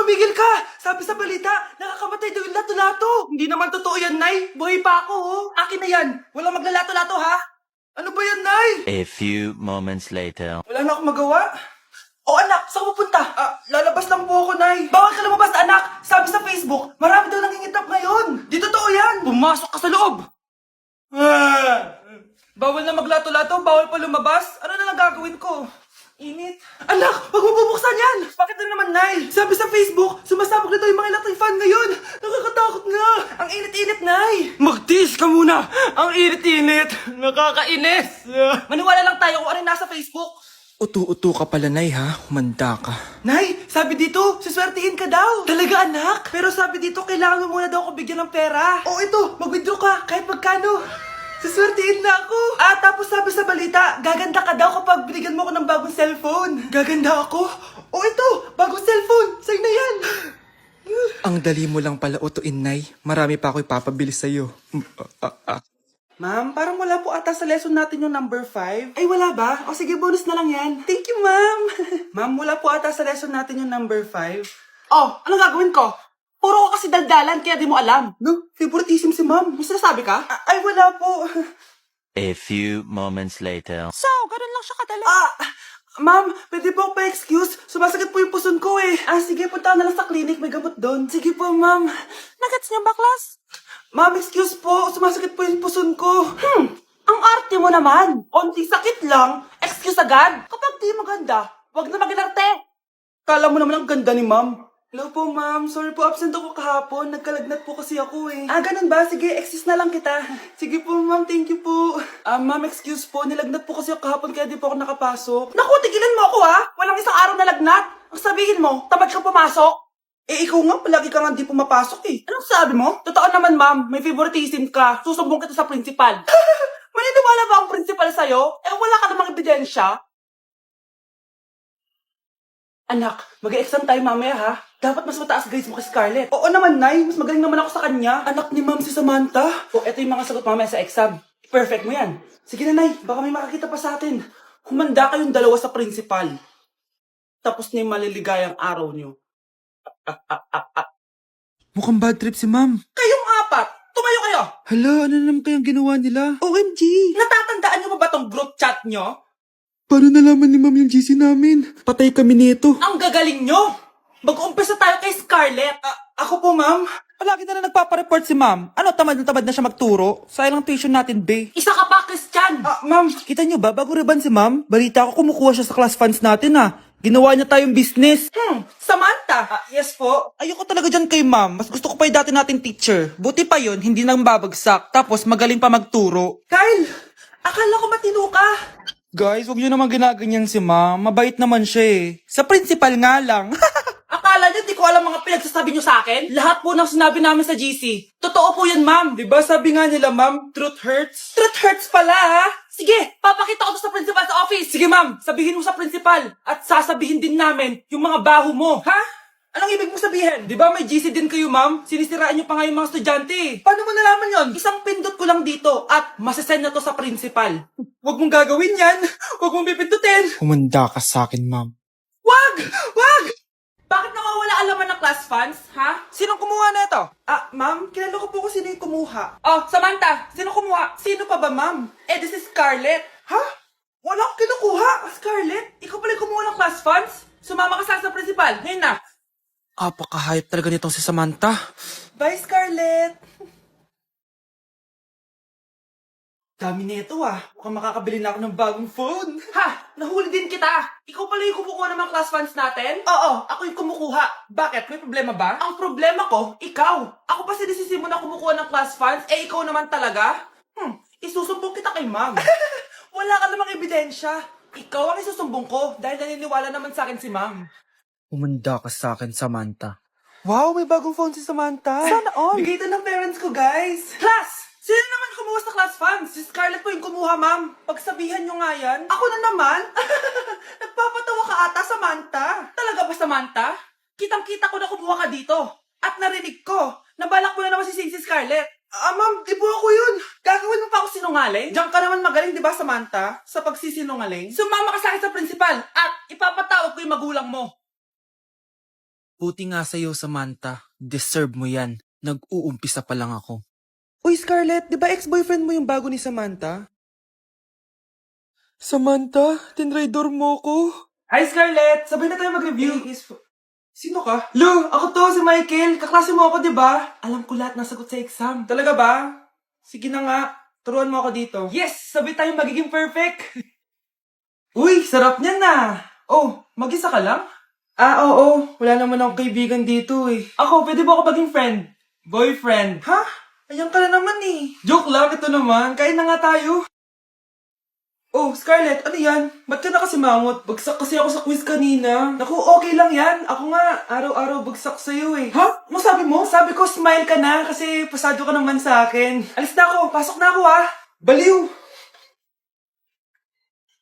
tumigil ka! Sabi sa balita, nakakamatay daw yung lato-lato. Hindi naman totoo yan, Nay. Buhay pa ako, oh. Akin na yan. Walang maglalato-lato, ha? Ano ba yan, Nay? A few moments later. Wala na akong magawa. Oh, anak, saan ka pupunta? Lalabas lang po ako, Nay. Bawal ka lumabas, anak. Sabi sa Facebook, marami daw nangingitap ngayon. Di totoo yan. Pumasok ka sa loob. Bawal na maglato-lato, bawal pa lumabas. Ano na lang gagawin ko? Init. Anak, wag mo bubuksan yan! Bakit na naman, Nay? Sabi sa Facebook, sumasabog na daw yung mga electric fan ngayon. Nakakatakot nga. Ang init-init, Nay. Magtiis ka muna. Ang init-init. Nakakainis. Maniwala lang tayo kung ano yung nasa Facebook. Utu-utu ka pala, Nay, ha? Humanda ka. Nay, sabi dito, siswertihin ka daw. Talaga, anak? Pero sabi dito, kailangan mo muna daw ako bigyan ng pera. Oo, ito, mag-withdraw ka, kahit magkano. Siswertihin na ako. Tapos sabi sa balita, gaganda ka daw kapag binigyan mo ako ng bagong cellphone. Gaganda ako? Oo, ito, bagong cellphone. Sa'yo na yan. Ang dali mo lang pala utuin, Nay. Marami pa ako ipapabili sa'yo. Ma'am, parang wala po ata sa lesson natin yung number 5. Ay, wala ba? O sige, bonus na lang yan. Thank you, ma'am. Ma'am, wala po ata sa lesson natin yung number 5. Oh, ano gagawin ko? Puro ko kasi daldalan, kaya di mo alam. No, favoritism si ma'am. May sinasabi ka? Ay, wala po. A few moments later. So, ganun lang siya kadali. Ma'am, pwede po ako pa-excuse? Sumasakit po yung puson ko eh. Sige, punta na lang sa clinic. May gamot doon. Sige po, ma'am. Nagets niya ba, class? Ma'am, excuse po. Sumasakit po yung puson ko. Ang arte mo naman. Onting sakit lang. Excuse agad. Kapag di maganda, wag na mag-inarte. Kala mo naman ang ganda ni ma'am. Hello po, ma'am. Sorry po, absent ako kahapon. Nagkalagnat po kasi ako eh. Ganun ba? Sige, excuse na lang kita. Sige po, ma'am. Thank you po. Ma'am, excuse po. Nilagnat po kasi ako kahapon kaya di po ako nakapasok. Naku, tigilan mo ako ha. Walang isang araw na lagnat. Ang sabihin mo, tamad ka pumasok. Ikaw nga, palagi ka nga di pumapasok eh. Anong sabi mo? Totoo naman, ma'am. May favoritism ka. Susumbong kita sa principal. Maniniwala ba ang principal sa'yo? Wala ka namang ebidensya. Anak, mag-e-exam tayo mamaya ha. Dapat mas mataas grades mo kay Scarlett. Oo naman, Nay. Mas magaling naman ako sa kanya. Anak ni Ma'am si Samantha. Eto yung mga sagot mamaya sa exam. Perfect mo yan. Sige na, Nay. Baka may makakita pa sa atin. Humanda kayong dalawa sa principal. Tapos na yung maliligayang araw nyo. Mukhang bad trip si Ma'am. Kayong apat! Tumayo kayo! Hala, ano naman kayang ginawa nila? OMG! Natatandaan nyo ba tong group chat nyo? Paano nalaman ni Ma'am yung GC namin? Patay kami nito. Ang gagaling nyo! Mag-umpisa tayo kay Scarlett. Ako po, ma'am. Palagi na nagpapareport si Ma'am. Ano, tamad na tamad na siya magturo? Sayang tuition natin, be. Isa ka pa, Christian! Ma'am, kita niyo ba, bago reban si Ma'am, balita ko kumukuha siya sa class funds natin, ha. Ginawa niya tayong business. Samantha! Yes po. Ayoko talaga dyan kay Ma'am. Mas gusto ko pa yung dati nating teacher. Buti pa yun, hindi nang babagsak. Tapos magaling pa magturo. Kyle! Akala ko matino ka. Guys, huwag niyo naman ginaganyan si Ma'am. Mabait naman siya eh. Sa principal nga lang. Akala niyo, di ko alam mga pinagsasabi niyo sa akin? Lahat po ng sinabi namin sa GC. Totoo po yan, ma'am. Diba sabi nga nila, Ma'am, truth hurts? Truth hurts pala, ha? Sige, papakita ko to sa principal sa office. Sige, ma'am. Sabihin mo sa principal. At sasabihin din namin yung mga baho mo. Ha? Anong ibig mo sabihin? Di ba may GC din kayo, Ma'am? Sinisiraan niyo pa nga yung mga estudyante. Paano mo nalaman yon? Isang pindot ko lang dito at masasend na to sa principal. Huwag mong gagawin yan. Huwag mong pipindutin. Humanda ka sa akin, Ma'am. Wag! Wag! Bakit nawawala alaman ng class funds, ha? Sinong kumuha na ito? Ma'am, kilala ko po kung sino yung kumuha. Oh, Samantha, sino kumuha? Sino pa ba, ma'am? This is Scarlett. Ha? Wala akong kinukuha. Scarlett, ikaw pala yung kumuha ng class funds? Sumama ka sa principal. Ngayon na. Apaka-hype talaga nitong si Samantha. Bye, Scarlett. Dami nito Mukhang makakabili na ako ng bagong phone. Ha? Nahuli din kita. Ikaw pala yung kumukuha ng mga class funds natin? Oo, ako yung kumukuha. Bakit? May problema ba? Ang problema ko, ikaw. Ako pa sinisisi mo na kumukuha ng class funds, ikaw naman talaga? Isusumbong kita kay ma'am. Wala ka namang ebidensya. Ikaw ang isusumbong ko dahil naniniwala naman sa akin si ma'am. Humanda ka sa akin, Samantha. Wow, may bagong phone si Samantha. Sana all. Bigay ito ng parents ko, guys. Class! Sino naman kumuha sa class funds? Si Scarlett po yung kumuha, ma'am. Pagsabihan nyo nga yan. Ako na naman? Nagpapatawa ka ata, Samantha. Talaga ba, Samantha? Kitang-kita ko na kumuha ka dito. At narinig ko. Nabalak mo na naman si Scarlett. Ma'am, di po ako yun. Gagawin mo pa ako sinungaling? Diyan ka naman magaling, di ba, Samantha? Sa pagsisinungaling? Sumama ka sa akin sa principal at ipapatawag ko yung magulang mo. Buti nga sa'yo, Samantha. Deserve mo yan. Nag-uumpisa pa lang ako. Uy, Scarlett, di ba ex-boyfriend mo yung bago ni Samantha? Samantha, tinraidor mo ko. Hi, Scarlett! Sabay na tayo mag-review. Sino ka? Lu, ako to, si Michael. Kaklase mo ako, di ba? Alam ko lahat ng sagot sa exam. Talaga ba? Sige na nga. Turuan mo ako dito. Yes! Sabay tayo magiging perfect. Uy, sarap niyan na. Oh, mag-isa ka lang? Oo. Wala naman akong kaibigan dito eh. Ako, pwede ba ako maging friend? Boyfriend. Ha? Ayan ka na naman eh. Joke lang, ito naman. Kain na nga tayo. Oh, Scarlett, ano yan? Ba't ka na kasi mangot? Bagsak kasi ako sa quiz kanina. Naku, okay lang yan. Ako nga, araw-araw bagsak sa'yo eh. Ha? Ano sabi mo? Sabi ko, smile ka na kasi pasado ka naman sa akin. Alis na ako, pasok na ako ha. Baliw!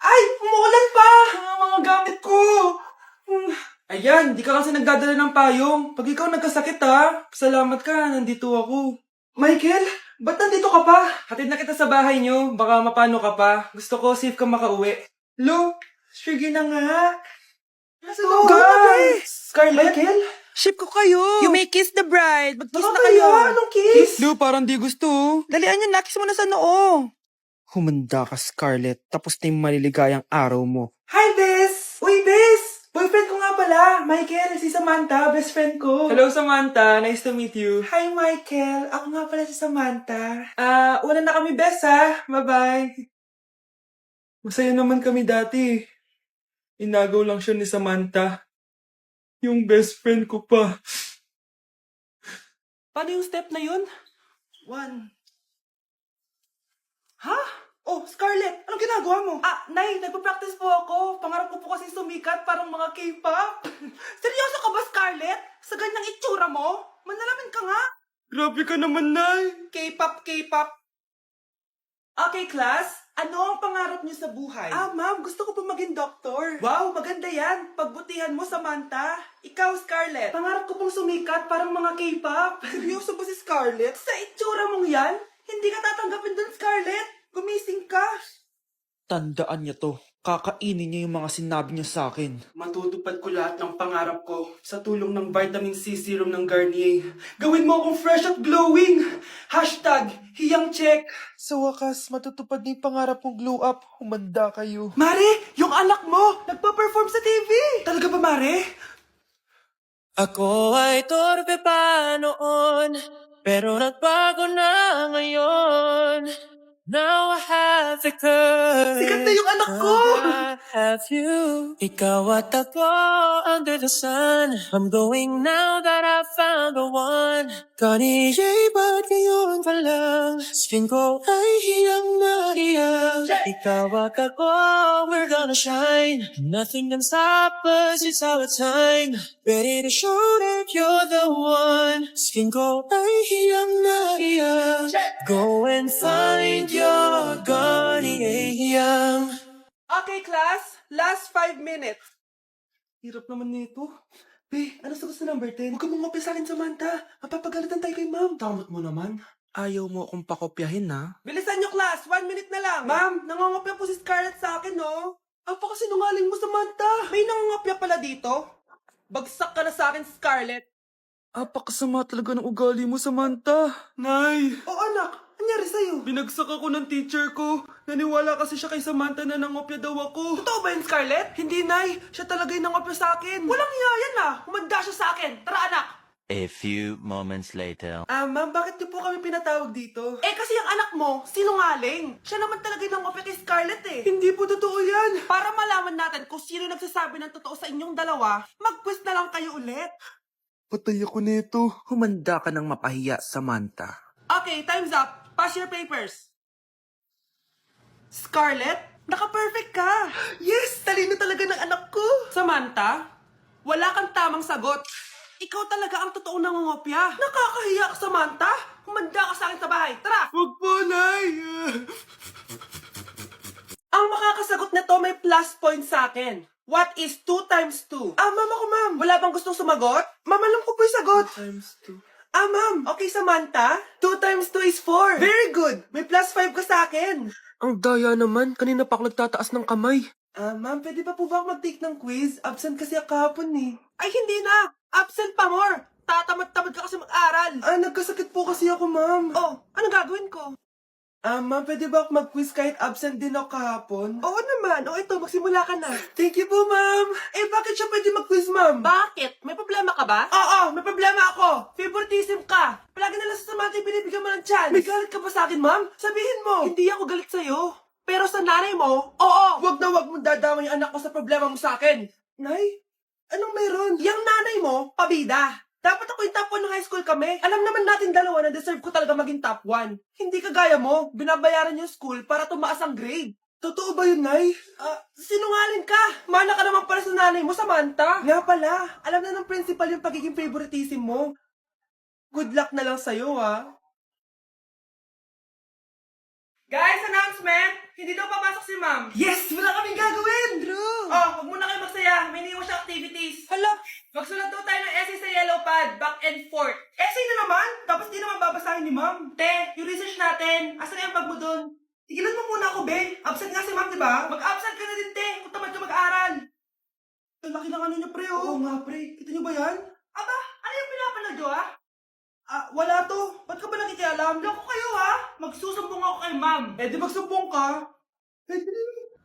Ay, umuulan pa! Ang mga gamit ko! Ayan, di ka kasi nagdadala ng payong. Pag ikaw nagkasakit ha, salamat ka, nandito ako. Michael, ba't nandito ka pa? Hatid na kita sa bahay niyo, baka mapano ka pa. Gusto ko safe ka makauwi. Lo, sige na nga. Go na, Scarlett? Michael? Ship ko kayo. You may kiss the bride. Mag-kiss na Baka kayo. kaya, anong kiss? Lu, parang di gusto. Dalian nyo, nakis mo na sa noo. Humanda ka, Scarlett. Tapos na yung maliligayang araw mo. Hi, Bes! Uy, Bes! Boyfriend ko nga pala, Michael, si Samantha, best friend ko. Hello, Samantha. Nice to meet you. Hi, Michael. Ako nga pala si Samantha. Una na kami, Bes, ha? Bye-bye. Masaya naman kami dati. Inagaw lang siya ni Samantha. Yung best friend ko pa. Paano yung step na yun? 1. Ha? Oh, Scarlett, anong ginagawa mo? Nay, nagpa-practice po ako. Pangarap ko po kasi sumikat parang mga K-pop. Seryoso ka ba, Scarlett? Sa ganyang itsura mo? Manalamin ka nga. Grabe ka naman, Nay. K-pop. Okay, class. Ano ang pangarap niyo sa buhay? Ma'am, gusto ko po maging doktor. Wow, maganda yan. Pagbutihan mo, Samantha. Ikaw, Scarlett. Pangarap ko pong sumikat parang mga K-pop. Seryoso ba si Scarlett? Sa itsura mong yan, hindi ka tatanggapin dun, Scarlett. Gumising ka. Tandaan niya to. Kakainin niya yung mga sinabi niya sa akin. Matutupad ko lahat ng pangarap ko sa tulong ng vitamin C serum ng Garnier. Gawin mo akong fresh at glowing. #hiyangcheck. Sa wakas, matutupad na yung pangarap mong glow up. Humanda kayo. Mare, yung anak mo, nagpa-perform sa TV. Talaga ba, Mare? Ako ay torpe pa noon, pero nagbago na ngayon. Now I have the courage. Sikat na yung anak ko! I have you. Ikaw at ako under the sun. I'm going now that I found the one. Kaniya'y ba't ngayon pa lang? Skin ko ay hiyang na hiyang. Ikaw at ako, we're gonna shine. Nothing can stop us, it's our time. Ready to show that you're the one. Skin ko ay hiyang na hiyang. Go and find your Garnier. Okay, class. Last 5 minutes. Hirap naman nito. Be, ano sagot sa number 10? Huwag ka mong sa akin, Samantha. Mapapagalitan tayo kay ma'am. Tamot mo naman. Ayaw mo akong pakopyahin, ha? Bilisan nyo, class. 1 minute na lang. Ma'am, nangangopya po si Scarlett sa akin, no? Apakasinungaling mo, Samantha. May nangangopya pala dito. Bagsak ka na sa akin, Scarlett. Apakasama talaga ng ugali mo, Samantha. Nay! O anak, anyari sa'yo? Binagsak ako ng teacher ko. Naniwala kasi siya kay Samantha na nangopya daw ako. Totoo ba yun, Scarlett? Hindi, Nay. Siya talaga yung nangopya sa akin. Walang iya yan Humanda siya sa akin. Tara, anak. A few moments later. Ma'am, bakit niyo po kami pinatawag dito? Kasi yung anak mo, sinungaling. Siya naman talaga yung nangopya kay Scarlett eh. Hindi po totoo yan. Para malaman natin kung sino nagsasabi ng totoo sa inyong dalawa, mag-quiz na lang kayo ulit. Patay ako nito. Humanda ka ng mapahiya, Samantha. Okay, time's up. Pass your papers. Scarlett, naka-perfect ka. Yes, talino talaga ng anak ko. Samantha, wala kang tamang sagot. Ikaw talaga ang totoong nangungopya. Nakakahiya ka, Samantha. Humanda ka sa akin sa bahay. Tara! Huwag po, Nay. Ang makakasagot nito may plus point sa akin. What is 2 times 2? Ma'am ako, ma'am. Wala bang gustong sumagot? Ma'am, alam ko po yung sagot. 2 times 2. Ma'am. Okay, Samantha. 2 times 2 is 4. Very good. May plus 5 ka sa akin. Ang daya naman. Kanina pa ako nagtataas ng kamay. Ma'am, pwede pa po ba ako mag-take ng quiz? Absent kasi ako kahapon eh. Ay, hindi na! Absent pa more! Tatamad-tamad ka kasi mag-aral! Nagkasakit po kasi ako, ma'am. Oh, anong gagawin ko? Ma'am, pwede ba ako mag-quiz kahit absent din ako kahapon? Oo naman. O ito, magsimula ka na. Thank you po, ma'am. Bakit siya pwede mag-quiz, ma'am? Bakit? May problema ka ba? Oo, may problema ako. Favoritism ka. Palagi na lang sa samantay binibigyan mo ng chance. May galit ka ba sa akin, ma'am? Sabihin mo. Hindi ako galit sa'yo. Pero sa nanay mo, oo. Wag na wag mo dadama yung anak ko sa problema mo sa akin. Nay, anong meron? Yang nanay mo, pabida. Dapat ako yung top 1 ng high school kami. Alam naman natin dalawa na deserve ko talaga maging top 1. Hindi kagaya mo, binabayaran yung school para tumaas ang grade. Totoo ba yun, Nay? Sinungaling ka. Mana ka naman pala sa nanay mo, Samantha. Nga pala, alam na ng principal yung pagiging favoritism mo. Good luck na lang sa'yo, ha? Guys, announcement! Hindi daw papasok si ma'am. Yes! Wala kaming gagawin! True! Huwag muna kayo magsaya. May iniwan siya activities. Hala! Magsulat daw tayo ng essay sa yellow pad, back and forth. Essay na naman? Tapos di naman babasahin ni ma'am. Te, yung research natin. Asan na yung bag mo dun? Tigilan mo muna ako, be. Absent nga si ma'am, di ba? Mag-absent ka na din, te. Kung tamad ka mag-aaral. Ang laki ng ano niya, pre, oh. Oo nga, pre. Kita niyo ba yan? Aba, ano yung pinapanood nyo, ha? Wala to. Ba't ka ba nakikialam? Loko kayo, ha? Magsusumbong ako kay ma'am. Di magsumbong ka.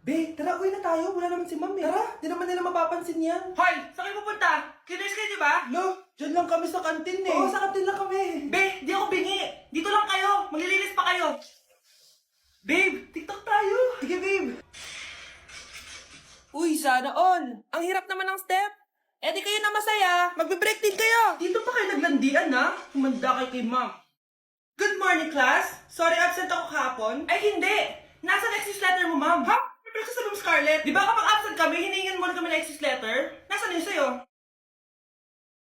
Be, tara, uwi na tayo. Wala naman si ma'am, eh. Tara, di naman nila mapapansin yan. Hoy, saan kayo pupunta? Kinis kayo, di ba? Lo, dyan lang kami sa kantin, eh. Oo, sa kantin lang kami. Be, di ako bingi. Dito lang kayo. Maglilinis pa kayo. Babe, TikTok tayo. Sige, babe. Uy, sana all. Ang hirap naman ng step. Di kayo na masaya. Magbe-break din kayo. Dito pa kayo naglandian, ha? Humanda kayo kay ma'am. Good morning, class. Sorry, absent ako kahapon. Ay, hindi. Nasa exit letter mo, ma'am. Ha? May sabi mo, Scarlett. Di ba kapag absent kami, hiningan mo na kami ng exit letter? Nasaan yun sa'yo?